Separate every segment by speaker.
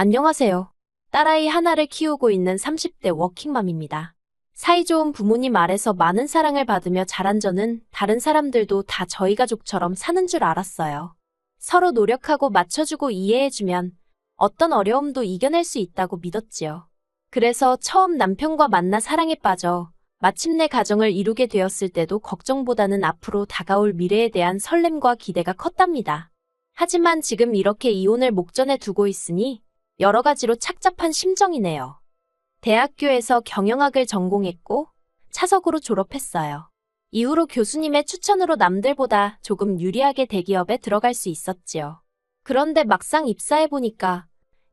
Speaker 1: 안녕하세요. 딸아이 하나를 키우고 있는 30대 워킹맘입니다. 사이좋은 부모님 아래서 많은 사랑을 받으며 자란 저는 다른 사람들도 다 저희 가족처럼 사는 줄 알았어요. 서로 노력하고 맞춰주고 이해해주면 어떤 어려움도 이겨낼 수 있다고 믿었지요. 그래서 처음 남편과 만나 사랑에 빠져 마침내 가정을 이루게 되었을 때도 걱정보다는 앞으로 다가올 미래에 대한 설렘과 기대가 컸답니다. 하지만 지금 이렇게 이혼을 목전에 두고 있으니 여러 가지로 착잡한 심정이네요. 대학교에서 경영학을 전공했고 차석으로 졸업했어요. 이후로 교수님의 추천으로 남들보다 조금 유리하게 대기업에 들어갈 수 있었지요. 그런데 막상 입사해보니까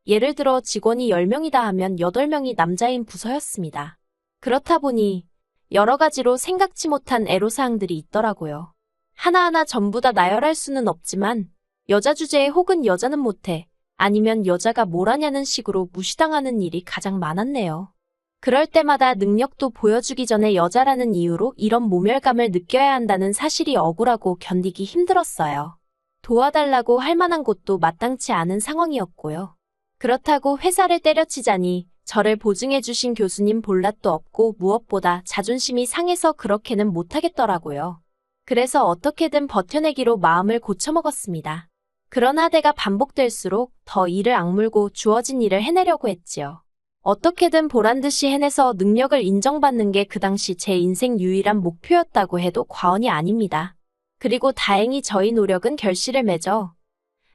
Speaker 1: 예를 들어 직원이 10명이다 하면 8명이 남자인 부서였습니다. 그렇다 보니 여러 가지로 생각지 못한 애로사항들이 있더라고요. 하나하나 전부 다 나열할 수는 없지만 여자 주제에 혹은 여자는 못해 아니면 여자가 뭘 하냐는 식으로 무시당하는 일이 가장 많았네요. 그럴 때마다 능력도 보여주기 전에 여자라는 이유로 이런 모멸감을 느껴야 한다는 사실이 억울하고 견디기 힘들었어요. 도와달라고 할 만한 곳도 마땅치 않은 상황이었고요. 그렇다고 회사를 때려치자니 저를 보증해주신 교수님 볼낯도 없고 무엇보다 자존심이 상해서 그렇게는 못하겠더라고요. 그래서 어떻게든 버텨내기로 마음을 고쳐먹었습니다. 그러나 때가 반복될수록 더 이를 악물고 주어진 일을 해내려고 했지요. 어떻게든 보란듯이 해내서 능력을 인정받는 게 그 당시 제 인생 유일한 목표였다고 해도 과언이 아닙니다. 그리고 다행히 저희 노력은 결실을 맺어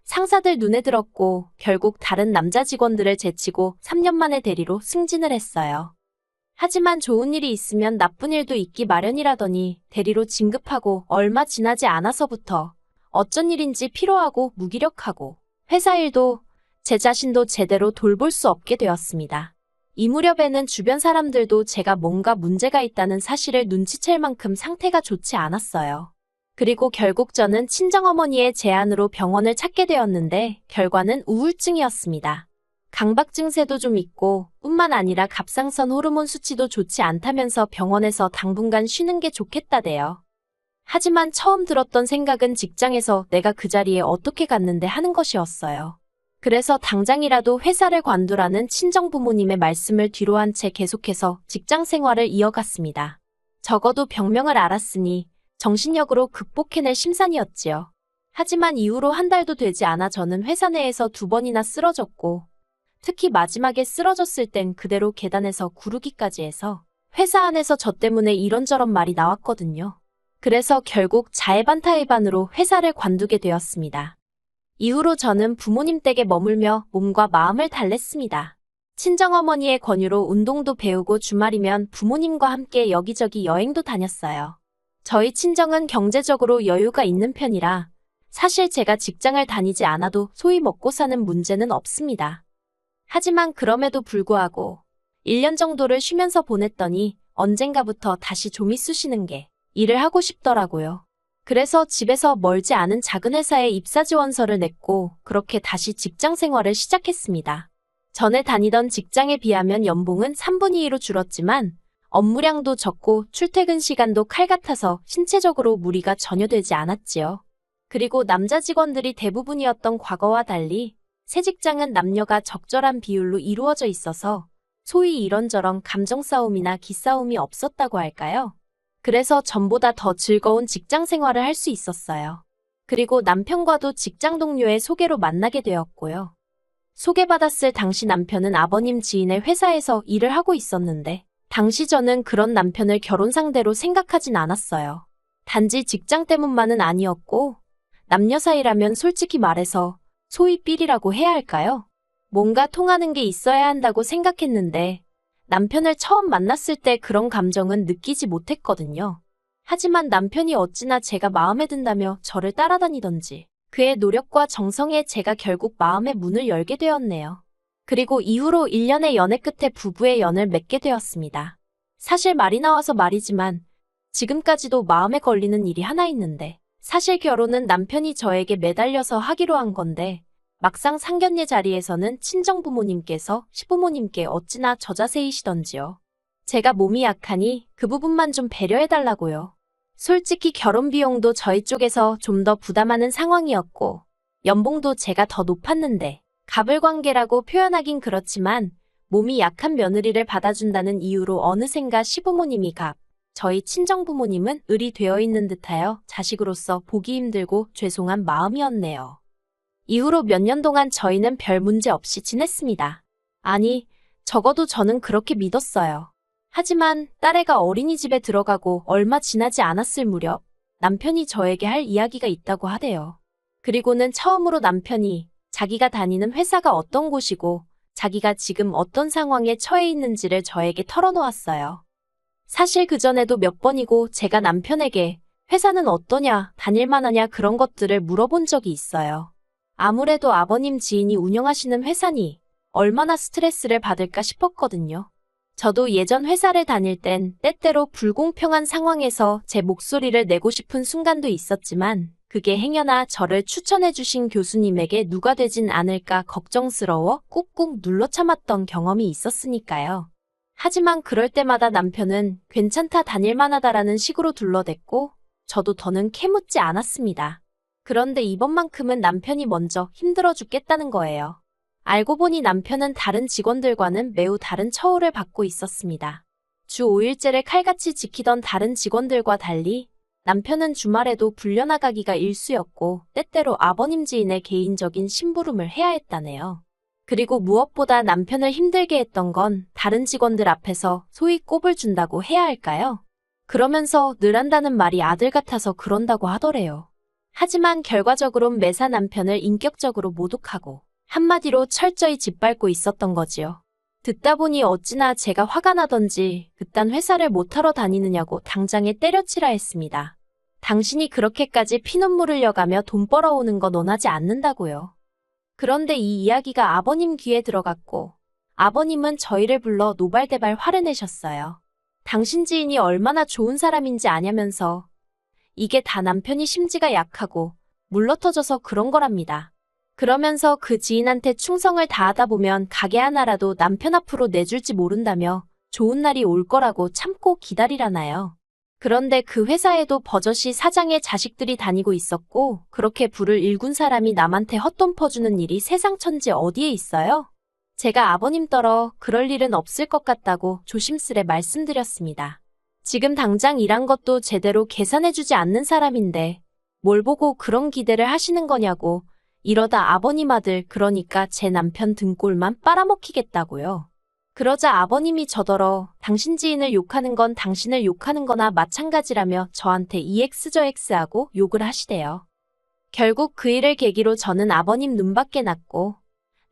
Speaker 1: 상사들 눈에 들었고 결국 다른 남자 직원들을 제치고 3년 만에 대리로 승진을 했어요. 하지만 좋은 일이 있으면 나쁜 일도 있기 마련이라더니 대리로 진급하고 얼마 지나지 않아서부터 어쩐 일인지 피로하고 무기력하고 회사 일도 제 자신도 제대로 돌볼 수 없게 되었습니다. 이 무렵에는 주변 사람들도 제가 뭔가 문제가 있다는 사실을 눈치챌 만큼 상태가 좋지 않았어요. 그리고 결국 저는 친정어머니의 제안으로 병원을 찾게 되었는데 결과는 우울증이었습니다. 강박 증세도 좀 있고 뿐만 아니라 갑상선 호르몬 수치도 좋지 않다면서 병원에서 당분간 쉬는 게 좋겠다대요. 하지만 처음 들었던 생각은 직장에서 내가 그 자리에 어떻게 갔는데 하는 것이었어요. 그래서 당장이라도 회사를 관두라는 친정부모님의 말씀을 뒤로한 채 계속해서 직장 생활을 이어갔습니다. 적어도 병명을 알았으니 정신력으로 극복해낼 심산이었지요. 하지만 이후로 한 달도 되지 않아 저는 회사 내에서 2번이나 쓰러졌고 특히 마지막에 쓰러졌을 땐 그대로 계단에서 구르기까지 해서 회사 안에서 저 때문에 이런저런 말이 나왔거든요. 그래서 결국 자해반타해반으로 회사를 관두게 되었습니다. 이후로 저는 부모님 댁에 머물며 몸과 마음을 달랬습니다. 친정어머니의 권유로 운동도 배우고 주말이면 부모님과 함께 여기저기 여행도 다녔어요. 저희 친정은 경제적으로 여유가 있는 편이라 사실 제가 직장을 다니지 않아도 소위 먹고 사는 문제는 없습니다. 하지만 그럼에도 불구하고 1년 정도를 쉬면서 보냈더니 언젠가부터 다시 좀이 쑤시는 게 일을 하고 싶더라고요. 그래서 집에서 멀지 않은 작은 회사에 입사 지원서를 냈고 그렇게 다시 직장 생활을 시작했습니다. 전에 다니던 직장에 비하면 연봉은 3분의 2로 줄었지만 업무량도 적고 출퇴근 시간도 칼 같아서 신체적으로 무리가 전혀 되지 않았지요. 그리고 남자 직원들이 대부분이었던 과거와 달리 새 직장은 남녀가 적절한 비율로 이루어져 있어서 소위 이런저런 감정 싸움이나 기싸움이 없었다고 할까요? 그래서 전보다 더 즐거운 직장 생활을 할 수 있었어요. 그리고 남편과도 직장 동료의 소개로 만나게 되었고요. 소개받았을 당시 남편은 아버님 지인의 회사에서 일을 하고 있었는데 당시 저는 그런 남편을 결혼 상대로 생각하진 않았어요. 단지 직장 때문만은 아니었고 남녀 사이라면 솔직히 말해서 소위 삘이라고 해야 할까요? 뭔가 통하는 게 있어야 한다고 생각했는데 남편을 처음 만났을 때 그런 감정은 느끼지 못했거든요. 하지만 남편이 어찌나 제가 마음에 든다며 저를 따라다니던지 그의 노력과 정성에 제가 결국 마음의 문을 열게 되었네요. 그리고 이후로 1년의 연애 끝에 부부의 연을 맺게 되었습니다. 사실 말이 나와서 말이지만 지금까지도 마음에 걸리는 일이 하나 있는데 사실 결혼은 남편이 저에게 매달려서 하기로 한 건데 막상 상견례 자리에서는 친정부모님께서 시부모님께 어찌나 저자세이시던지요. 제가 몸이 약하니 그 부분만 좀 배려해달라고요. 솔직히 결혼 비용도 저희 쪽에서 좀 더 부담하는 상황이었고 연봉도 제가 더 높았는데 가불관계라고 표현하긴 그렇지만 몸이 약한 며느리를 받아준다는 이유로 어느샌가 시부모님이 저희 친정부모님은 을이 되어 있는 듯하여 자식으로서 보기 힘들고 죄송한 마음이었네요. 이후로 몇 년 동안 저희는 별 문제 없이 지냈습니다. 아니, 적어도 저는 그렇게 믿었어요. 하지만 딸애가 어린이집에 들어가고 얼마 지나지 않았을 무렵 남편이 저에게 할 이야기가 있다고 하대요. 그리고는 처음으로 남편이 자기가 다니는 회사가 어떤 곳이고 자기가 지금 어떤 상황에 처해 있는지를 저에게 털어놓았어요. 사실 그전에도 몇 번이고 제가 남편에게 회사는 어떠냐, 다닐만하냐 그런 것들을 물어본 적이 있어요. 아무래도 아버님 지인이 운영하시는 회사니 얼마나 스트레스를 받을까 싶었거든요. 저도 예전 회사를 다닐 땐 때때로 불공평한 상황에서 제 목소리를 내고 싶은 순간도 있었지만 그게 행여나 저를 추천해주신 교수님에게 누가 되진 않을까 걱정스러워 꾹꾹 눌러 참았던 경험이 있었으니까요. 하지만 그럴 때마다 남편은 괜찮다 다닐만하다라는 식으로 둘러댔고 저도 더는 캐묻지 않았습니다. 그런데 이번만큼은 남편이 먼저 힘들어 죽겠다는 거예요. 알고 보니 남편은 다른 직원들과는 매우 다른 처우를 받고 있었습니다. 주 5일제를 칼같이 지키던 다른 직원들과 달리 남편은 주말에도 불려나가기가 일쑤였고 때때로 아버님 지인의 개인적인 심부름을 해야 했다네요. 그리고 무엇보다 남편을 힘들게 했던 건 다른 직원들 앞에서 소위 꼽을 준다고 해야 할까요? 그러면서 늘 한다는 말이 아들 같아서 그런다고 하더래요. 하지만 결과적으론 매사 남편을 인격적으로 모독하고 한마디로 철저히 짓밟고 있었던 거지요. 듣다 보니 어찌나 제가 화가 나던지 그딴 회사를 못하러 다니느냐고 당장에 때려치라 했습니다. 당신이 그렇게까지 피눈물 흘려가며 돈 벌어오는 건 원하지 않는다고요. 그런데 이 이야기가 아버님 귀에 들어갔고 아버님은 저희를 불러 노발대발 화를 내셨어요. 당신 지인이 얼마나 좋은 사람인지 아냐면서 이게 다 남편이 심지가 약하고 물러터져서 그런 거랍니다. 그러면서 그 지인한테 충성을 다하다 보면 가게 하나라도 남편 앞으로 내줄지 모른다며 좋은 날이 올 거라고 참고 기다리라나요. 그런데 그 회사에도 버젓이 사장의 자식들이 다니고 있었고 그렇게 부를 일군 사람이 남한테 헛돈 퍼주는 일이 세상 천지 어디에 있어요? 제가 아버님더러 그럴 일은 없을 것 같다고 조심스레 말씀드렸습니다. 지금 당장 일한 것도 제대로 계산해주지 않는 사람인데 뭘 보고 그런 기대를 하시는 거냐고 이러다 아버님 아들 그러니까 제 남편 등골만 빨아먹히겠다고요. 그러자 아버님이 저더러 당신 지인을 욕하는 건 당신을 욕하는 거나 마찬가지라며 저한테 EX 저 X하고 욕을 하시대요. 결국 그 일을 계기로 저는 아버님 눈밖에 났고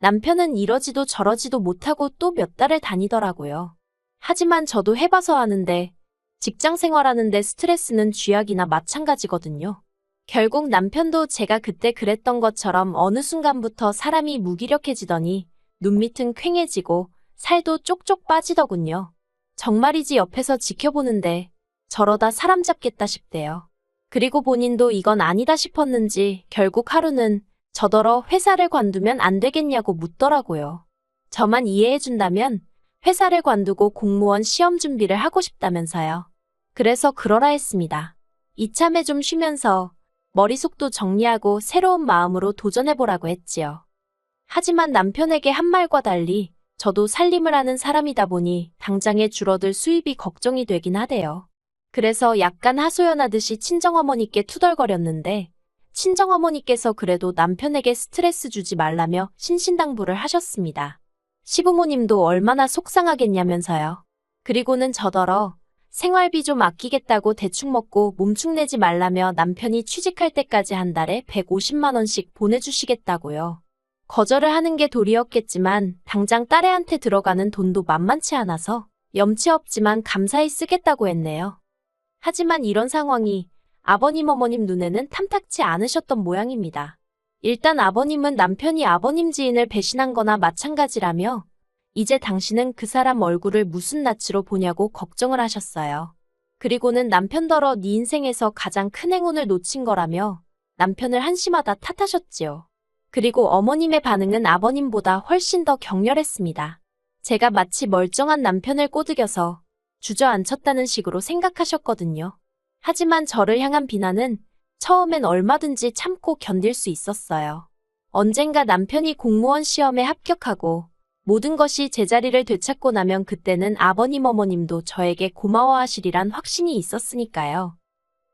Speaker 1: 남편은 이러지도 저러지도 못하고 또 몇 달을 다니더라고요. 하지만 저도 해봐서 아는데 직장 생활하는데 스트레스는 쥐약이나 마찬가지거든요. 결국 남편도 제가 그때 그랬던 것처럼 어느 순간부터 사람이 무기력해지더니 눈밑은 퀭해지고 살도 쪽쪽 빠지더군요. 정말이지 옆에서 지켜보는데 저러다 사람 잡겠다 싶대요. 그리고 본인도 이건 아니다 싶었는지 결국 하루는 저더러 회사를 관두면 안 되겠냐고 묻더라고요. 저만 이해해준다면 회사를 관두고 공무원 시험 준비를 하고 싶다면서요. 그래서 그러라 했습니다. 이참에 좀 쉬면서 머릿속도 정리하고 새로운 마음으로 도전해보라고 했지요. 하지만 남편에게 한 말과 달리 저도 살림을 하는 사람이다 보니 당장에 줄어들 수입이 걱정이 되긴 하대요. 그래서 약간 하소연하듯이 친정어머니께 투덜거렸는데 친정어머니께서 그래도 남편에게 스트레스 주지 말라며 신신당부를 하셨습니다. 시부모님도 얼마나 속상하겠냐면서요. 그리고는 저더러 생활비 좀 아끼겠다고 대충 먹고 몸축내지 말라며 남편이 취직할 때까지 한 달에 150만 원씩 보내주시겠다고요. 거절을 하는 게 도리였겠지만 당장 딸애한테 들어가는 돈도 만만치 않아서 염치 없지만 감사히 쓰겠다고 했네요. 하지만 이런 상황이 아버님 어머님 눈에는 탐탁치 않으셨던 모양입니다. 일단 아버님은 남편이 아버님 지인을 배신한 거나 마찬가지라며 이제 당신은 그 사람 얼굴을 무슨 낯으로 보냐고 걱정을 하셨어요. 그리고는 남편더러 네 인생에서 가장 큰 행운을 놓친 거라며 남편을 한심하다 탓하셨지요. 그리고 어머님의 반응은 아버님보다 훨씬 더 격렬했습니다. 제가 마치 멀쩡한 남편을 꼬드겨서 주저앉혔다는 식으로 생각하셨거든요. 하지만 저를 향한 비난은 처음엔 얼마든지 참고 견딜 수 있었어요. 언젠가 남편이 공무원 시험에 합격하고 모든 것이 제자리를 되찾고 나면 그때는 아버님 어머님도 저에게 고마워하시리란 확신이 있었으니까요.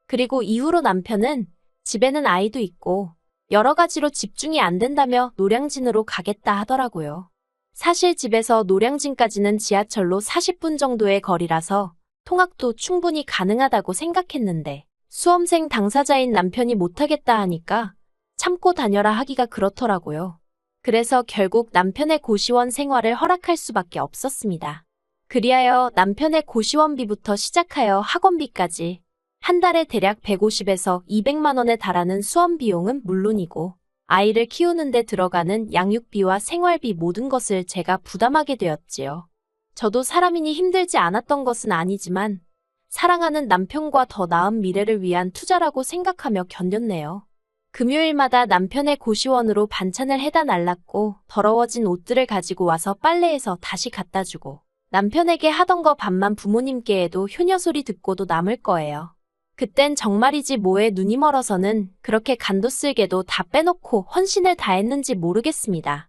Speaker 1: 그리고 이후로 남편은 집에는 아이도 있고 여러 가지로 집중이 안 된다며 노량진으로 가겠다 하더라고요. 사실 집에서 노량진까지는 지하철로 40분 정도의 거리라서 통학도 충분히 가능하다고 생각했는데 수험생 당사자인 남편이 못하겠다 하니까 참고 다녀라 하기가 그렇더라고요. 그래서 결국 남편의 고시원 생활을 허락할 수밖에 없었습니다. 그리하여 남편의 고시원비부터 시작하여 학원비까지 한 달에 대략 150에서 200만 원에 달하는 수험 비용은 물론이고 아이를 키우는 데 들어가는 양육비와 생활비 모든 것을 제가 부담하게 되었지요. 저도 사람이니 힘들지 않았던 것은 아니지만 사랑하는 남편과 더 나은 미래를 위한 투자라고 생각하며 견뎠네요. 금요일마다 남편의 고시원으로 반찬을 해다 날랐고 더러워진 옷들을 가지고 와서 빨래해서 다시 갖다 주고 남편에게 하던 거 반만 부모님께 해도 효녀 소리 듣고도 남을 거예요. 그땐 정말이지 뭐에 눈이 멀어서는 그렇게 간도 쓸게도 다 빼놓고 헌신을 다했는지 모르겠습니다.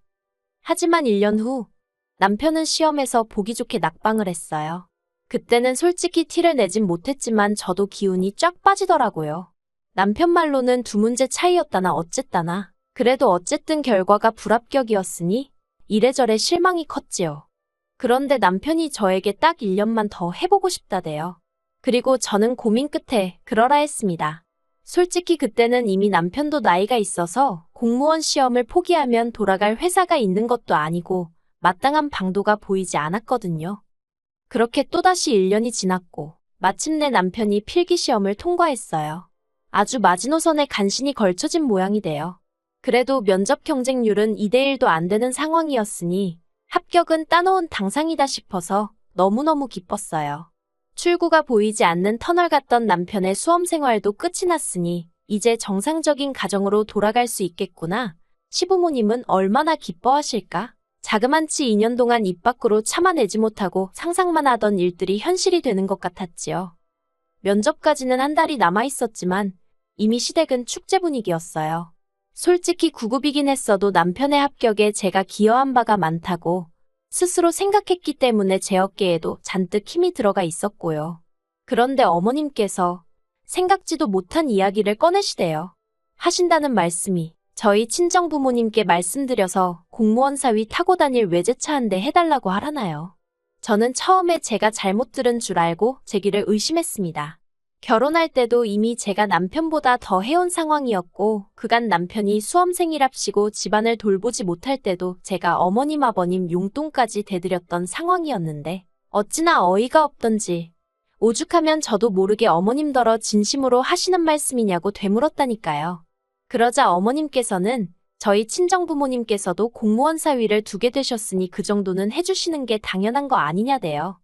Speaker 1: 하지만 1년 후 남편은 시험에서 보기 좋게 낙방을 했어요. 그때는 솔직히 티를 내진 못했지만 저도 기운이 쫙 빠지더라고요. 남편 말로는 2문제 차이였다나 어쨌다나 그래도 어쨌든 결과가 불합격이었으니 이래저래 실망이 컸지요. 그런데 남편이 저에게 딱 1년만 더 해보고 싶다대요. 그리고 저는 고민 끝에 그러라 했습니다. 솔직히 그때는 이미 남편도 나이가 있어서 공무원 시험을 포기하면 돌아갈 회사가 있는 것도 아니고 마땅한 방도가 보이지 않았거든요. 그렇게 또다시 1년이 지났고 마침내 남편이 필기시험을 통과했어요. 아주 마지노선에 간신히 걸쳐진 모양이 돼요. 그래도 면접 경쟁률은 2대1도 안 되는 상황이었으니 합격은 따놓은 당상이다 싶어서 너무너무 기뻤어요. 출구가 보이지 않는 터널 같던 남편의 수험 생활도 끝이 났으니 이제 정상적인 가정으로 돌아갈 수 있겠구나. 시부모님은 얼마나 기뻐하실까? 자그만치 2년 동안 입 밖으로 참아내지 못하고 상상만 하던 일들이 현실이 되는 것 같았지요. 면접까지는 한 달이 남아 있었지만 이미 시댁은 축제 분위기였어요. 솔직히 구급이긴 했어도 남편의 합격에 제가 기여한 바가 많다고 스스로 생각했기 때문에 제 어깨에도 잔뜩 힘이 들어가 있었고요. 그런데 어머님께서 생각지도 못한 이야기를 꺼내시대요. 하신다는 말씀이 저희 친정부모님께 말씀드려서 공무원 사위 타고 다닐 외제차 한 대 해달라고 하라나요. 저는 처음에 제가 잘못 들은 줄 알고 제 귀를 의심했습니다. 결혼할 때도 이미 제가 남편보다 더 해온 상황이었고 그간 남편이 수험생이랍시고 집안을 돌보지 못할 때도 제가 어머님 아버님 용돈까지 대드렸던 상황이었는데 어찌나 어이가 없던지 오죽하면 저도 모르게 어머님더러 진심으로 하시는 말씀이냐고 되물었다니까요. 그러자 어머님께서는 저희 친정부모님께서도 공무원 사위를 두게 되셨으니 그 정도는 해주시는 게 당연한 거 아니냐대요.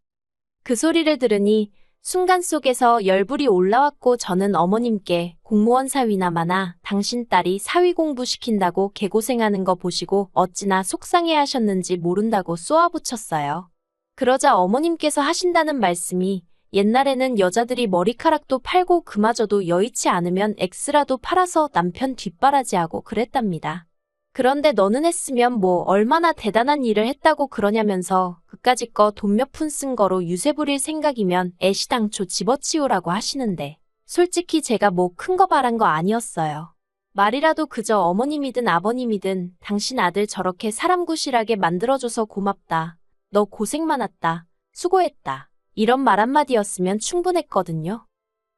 Speaker 1: 그 소리를 들으니 순간 속에서 열불이 올라왔고 저는 어머님께 공무원 사위나마나 당신 딸이 사위 공부시킨다고 개고생하는 거 보시고 어찌나 속상해하셨는지 모른다고 쏘아붙였어요. 그러자 어머님께서 하신다는 말씀이 옛날에는 여자들이 머리카락도 팔고 그마저도 여의치 않으면 X라도 팔아서 남편 뒷바라지하고 그랬답니다. 그런데 너는 했으면 뭐 얼마나 대단한 일을 했다고 그러냐면서 그까짓 거 돈 몇 푼 쓴 거로 유세 부릴 생각이면 애시당초 집어치우라고 하시는데 솔직히 제가 뭐 큰 거 바란 거 아니었어요. 말이라도 그저 어머님이든 아버님이든 당신 아들 저렇게 사람 구실하게 만들어줘서 고맙다. 너 고생 많았다. 수고했다. 이런 말 한마디였으면 충분했거든요.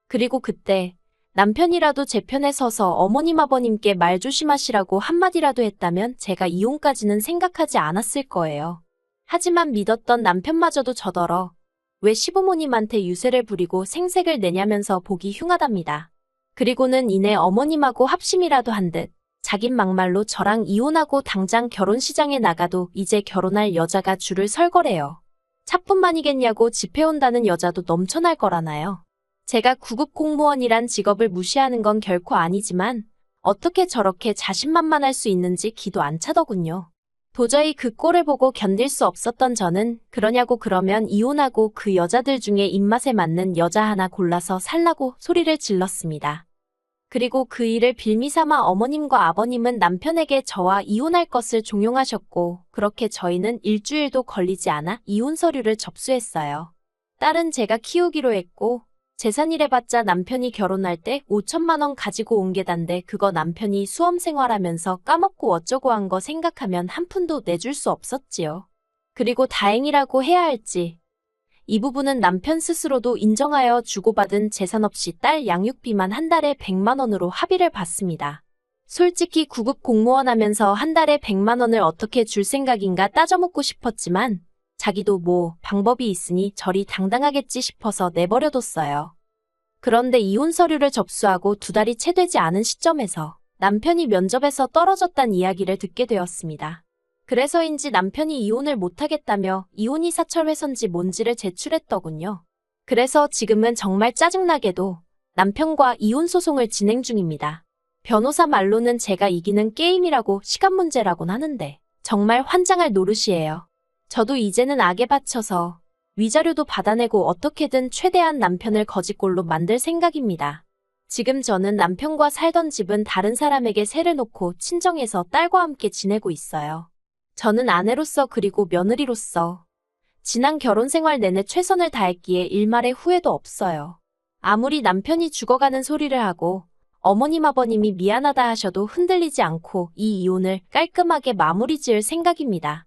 Speaker 1: 그리고 그때 남편이라도 제 편에 서서 어머님 아버님께 말 조심하시라고 한마디라도 했다면 제가 이혼까지는 생각하지 않았을 거예요. 하지만 믿었던 남편마저도 저더러 왜 시부모님한테 유세를 부리고 생색을 내냐면서 보기 흉하답니다. 그리고는 이내 어머님하고 합심이라도 한 듯 자긴 막말로 저랑 이혼하고 당장 결혼시장에 나가도 이제 결혼할 여자가 줄을 설 거래요. 차뿐만이겠냐고 집해온다는 여자도 넘쳐날 거라나요. 제가 구급 공무원이란 직업을 무시하는 건 결코 아니지만 어떻게 저렇게 자신만만할 수 있는지 기도 안 차더군요. 도저히 그 꼴을 보고 견딜 수 없었던 저는 그러냐고 그러면 이혼하고 그 여자들 중에 입맛에 맞는 여자 하나 골라서 살라고 소리를 질렀습니다. 그리고 그 일을 빌미삼아 어머님과 아버님은 남편에게 저와 이혼할 것을 종용하셨고, 그렇게 저희는 일주일도 걸리지 않아 이혼 서류를 접수했어요. 딸은 제가 키우기로 했고, 재산이래봤자 남편이 결혼할 때 5천만 원 가지고 온 게 단데 그거 남편이 수험 생활하면서 까먹고 어쩌고 한 거 생각하면 한 푼도 내줄 수 없었지요. 그리고 다행이라고 해야 할지, 이 부분은 남편 스스로도 인정하여 주고받은 재산 없이 딸 양육비만 한 달에 100만 원으로 합의를 봤습니다. 솔직히 구급 공무원 하면서 한 달에 100만 원을 어떻게 줄 생각인가 따져묻고 싶었지만 자기도 뭐 방법이 있으니 저리 당당하겠지 싶어서 내버려뒀어요. 그런데 이혼 서류를 접수하고 2달이 채 되지 않은 시점에서 남편이 면접에서 떨어졌단 이야기를 듣게 되었습니다. 그래서인지 남편이 이혼을 못하겠다며 이혼이 사철회선지 뭔지를 제출했더군요. 그래서 지금은 정말 짜증나게도 남편과 이혼 소송을 진행 중입니다. 변호사 말로는 제가 이기는 게임이라고 시간 문제라곤 하는데 정말 환장할 노릇이에요. 저도 이제는 악에 받쳐서 위자료도 받아내고 어떻게든 최대한 남편을 거지꼴로 만들 생각입니다. 지금 저는 남편과 살던 집은 다른 사람에게 세를 놓고 친정에서 딸과 함께 지내고 있어요. 저는 아내로서 그리고 며느리로서 지난 결혼 생활 내내 최선을 다했기에 일말의 후회도 없어요. 아무리 남편이 죽어가는 소리를 하고 어머님 아버님이 미안하다 하셔도 흔들리지 않고 이 이혼을 깔끔하게 마무리 지을 생각입니다.